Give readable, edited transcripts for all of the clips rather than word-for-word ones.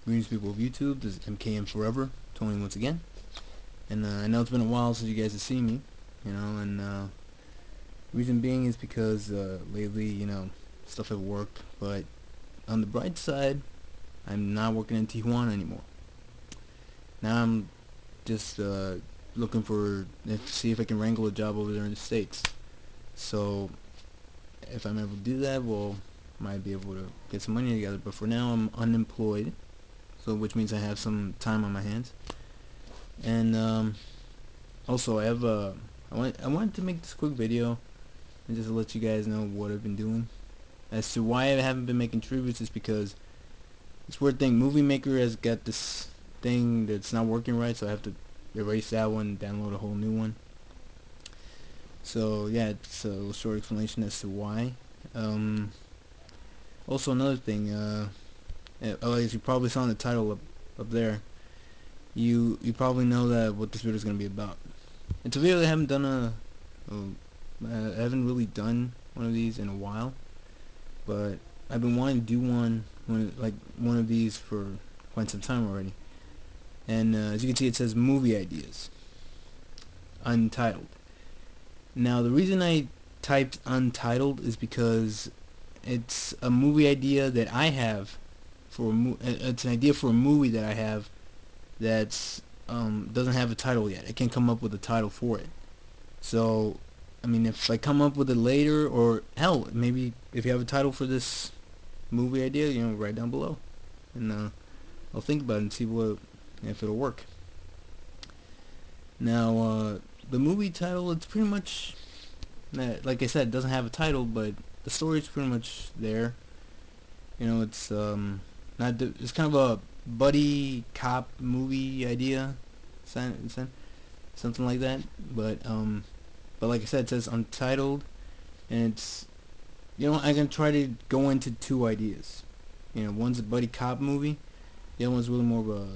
Greetings, people of YouTube. This is MKM Forever, Tony once again. And I know it's been a while since you guys have seen me, and reason being is because lately, stuff at work. But on the bright side, I'm not working in Tijuana anymore. Now I'm just looking for see if I can wrangle a job over there in the States. So if I'm able to do that, well, might be able to get some money together. But for now, I'm unemployed, so which means I have some time on my hands. And also, I wanted to make this quick video and just let you guys know what I've been doing. As to why I haven't been making tributes is because this weird thing, Movie Maker has got this thing that's not working right, so I have to erase that one, download a whole new one. So yeah, it's a short explanation as to why. Also another thing, as you probably saw in the title up there, you probably know that what this video is going to be about. It's a video that I haven't done I haven't really done one of these in a while, but I've been wanting to do one of these for quite some time already. And as you can see, it says movie ideas, untitled. Now the reason I typed untitled is because it's a movie idea that I have for it's an idea for a movie that I have that's doesn't have a title yet. I can't come up with a title for it. So, I mean, if I come up with it later, or hell, maybe if you have a title for this movie idea, write down below, and I'll think about it and see if it'll work. Now, the movie title, it's pretty much, like I said, it doesn't have a title, but the story's pretty much there. It's it's kind of a buddy cop movie idea, something like that. But like I said, it says untitled, and it's I can try to go into two ideas. One's a buddy cop movie, the other one's really more of a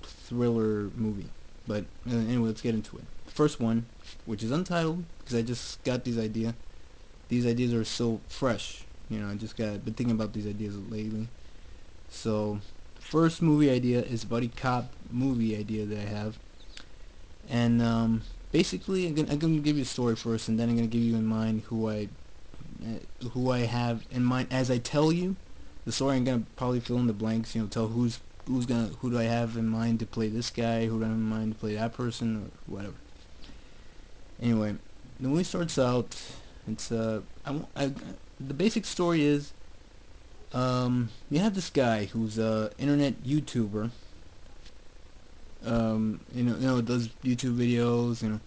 thriller movie. But anyway, let's get into it. The first one, which is untitled, because I just got these ideas. These ideas are so fresh. I just been thinking about these ideas lately. So, first movie idea is buddy cop movie idea that I have, and basically I'm gonna give you a story first, and then I'm gonna give you in mind who I have in mind as I tell you the story. I'm gonna probably fill in the blanks. Tell who do I have in mind to play this guy, who do I have in mind to play that person, or whatever. Anyway, the movie starts out. It's the basic story is you have this guy who's a internet YouTuber. Does YouTube videos,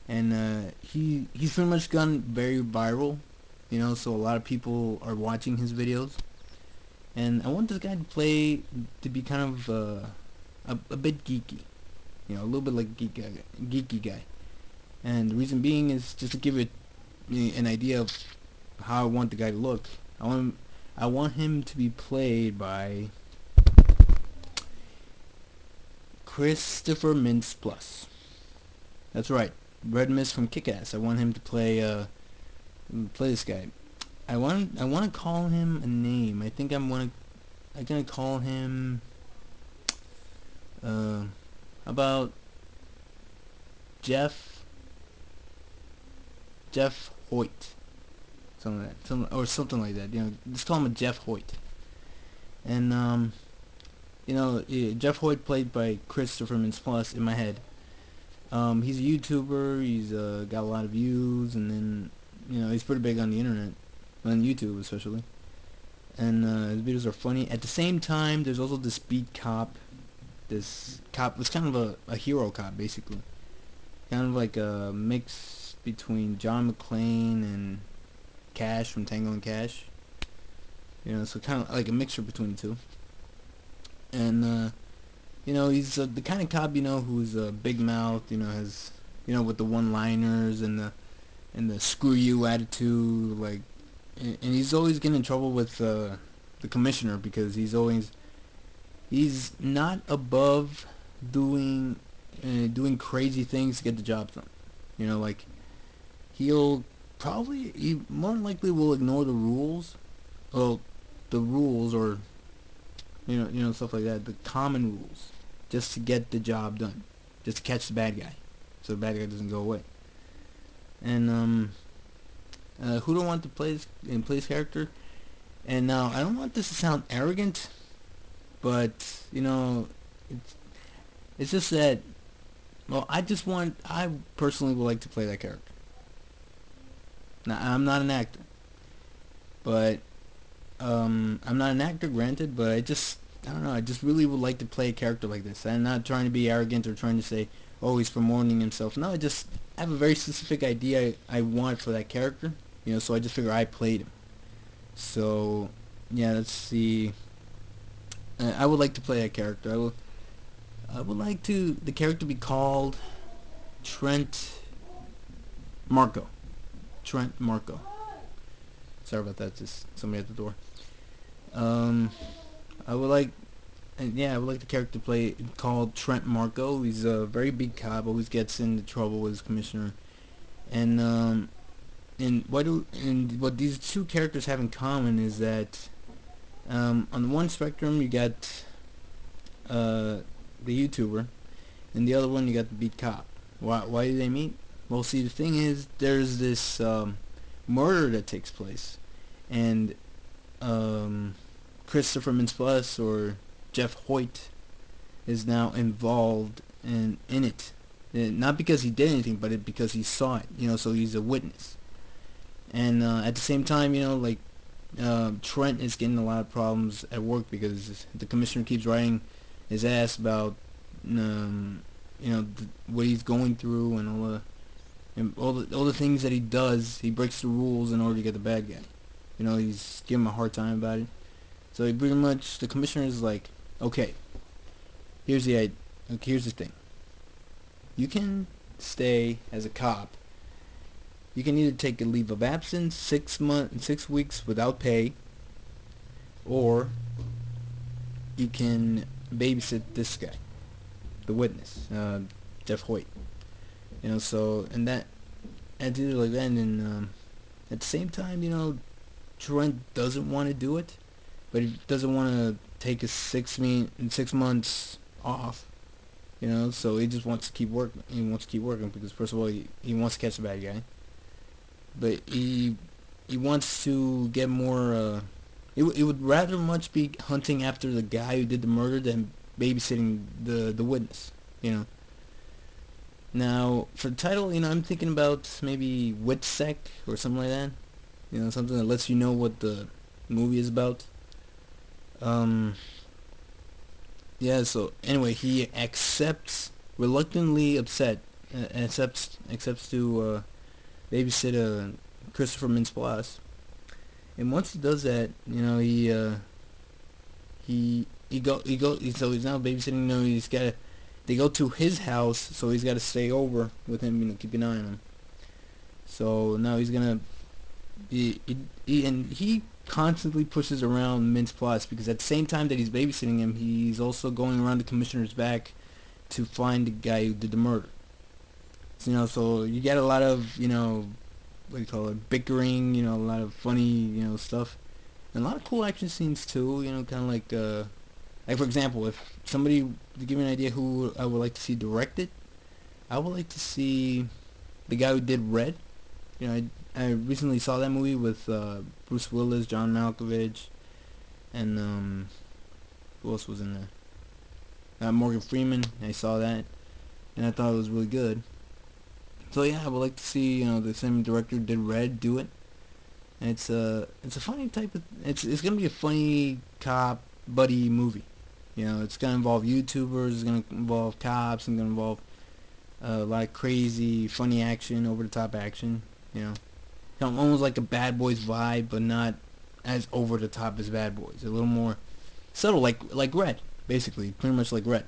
and he's pretty much gone very viral. So a lot of people are watching his videos, and I want this guy to be kind of a bit geeky, a little bit like geeky guy. And the reason being is just to give it an idea of how I want the guy to look. I want him to be played by Christopher Mintz-Plasse. That's right, Red Mist from Kick-Ass. I want him to play this guy. I want to call him a name. I think I'm gonna call him about Jeff Hoyt, something like that. Just call him a Jeff Hoyt. And Jeff Hoyt played by Christopher Mintz-Plasse in my head. He's a YouTuber. He's got a lot of views, and then he's pretty big on the internet, on YouTube especially. And his videos are funny. At the same time, there's also this beat cop. This cop was kind of a hero cop, basically. Kind of like a mix between John McClane and Cash from Tango and Cash. So kind of like a mixture between the two. And he's the kind of cop who's a big mouth. Has with the one-liners and the screw you attitude, like, and he's always getting in trouble with the commissioner because he's not above doing crazy things to get the job done. Like he more than likely will ignore the rules. Well, the rules, or stuff like that. The common rules, just to get the job done, just to catch the bad guy, so the bad guy doesn't go away. And who do I want to play this character? And now I don't want this to sound arrogant, but it's it's just that. Well, I personally would like to play that character. Now I'm not an actor, but I'm not an actor, granted, but I don't know, I just really would like to play a character like this. I'm not trying to be arrogant or trying to say, oh, he's promoting himself. No, I have a very specific idea I want for that character, so I just figure I played him. So, yeah, let's see. I would like to play that character. I would like the character be called Trent Marco. Trent Marco. Sorry about that, just somebody at the door. Um, I would like, and yeah, I would like the character play called Trent Marco. He's a very big cop, always gets into trouble with his commissioner, and what these two characters have in common is that on the one spectrum you got the YouTuber, and the other one you got the beat cop. Why do they meet? Well, see, the thing is, there's this murder that takes place, and Christopher Mintz-Plasse, or Jeff Hoyt, is now involved in it. And not because he did anything, but because he saw it. So he's a witness. And at the same time, Trent is getting a lot of problems at work because the commissioner keeps writing his ass about what he's going through and all the things that he does. He breaks the rules in order to get the bad guy. He's giving him a hard time about it. So he pretty much, the commissioner is like, okay, here's the thing. You can stay as a cop. You can either take a leave of absence, 6 weeks without pay, or you can babysit this guy, the witness, Jeff Hoyt. So, and that, and either like that, and at the same time, Trent doesn't want to do it, but he doesn't want to take a 6 months off. So he just wants to keep working. He wants to keep working because, first of all, he wants to catch the bad guy, but he wants to get more. It would rather much be hunting after the guy who did the murder than babysitting the witness. Now, for the title, I'm thinking about maybe Witsec or something like that. Something that lets you know what the movie is about. Yeah, so anyway, he reluctantly accepts to babysit Christopher Mintz-Plasse. And once he does that, so he's now babysitting. They go to his house, so he's got to stay over with him, keep an eye on him. So now he's gonna, he constantly pushes around Mintz-Plasse because at the same time that he's babysitting him, he's also going around the commissioner's back to find the guy who did the murder. So you get a lot of, what do you call it, bickering, a lot of funny, stuff, and a lot of cool action scenes too, kind of like for example, if somebody, to give me an idea who I would like to see directed, I would like to see the guy who did Red. I recently saw that movie with Bruce Willis, John Malkovich, and who else was in there? Morgan Freeman. I saw that, and I thought it was really good. So yeah, I would like to see the same director who did Red do it. And it's a funny type of, it's gonna be a funny cop buddy movie. It's gonna involve YouTubers, it's gonna involve cops, and gonna involve a lot of crazy, funny action, over the top action. Almost like a Bad Boys vibe, but not as over the top as Bad Boys. A little more subtle, like Red, basically, pretty much like Red.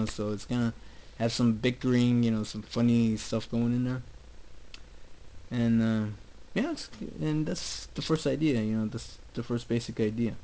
So it's gonna have some bickering, some funny stuff going in there. And yeah, and that's the first idea. That's the first basic idea.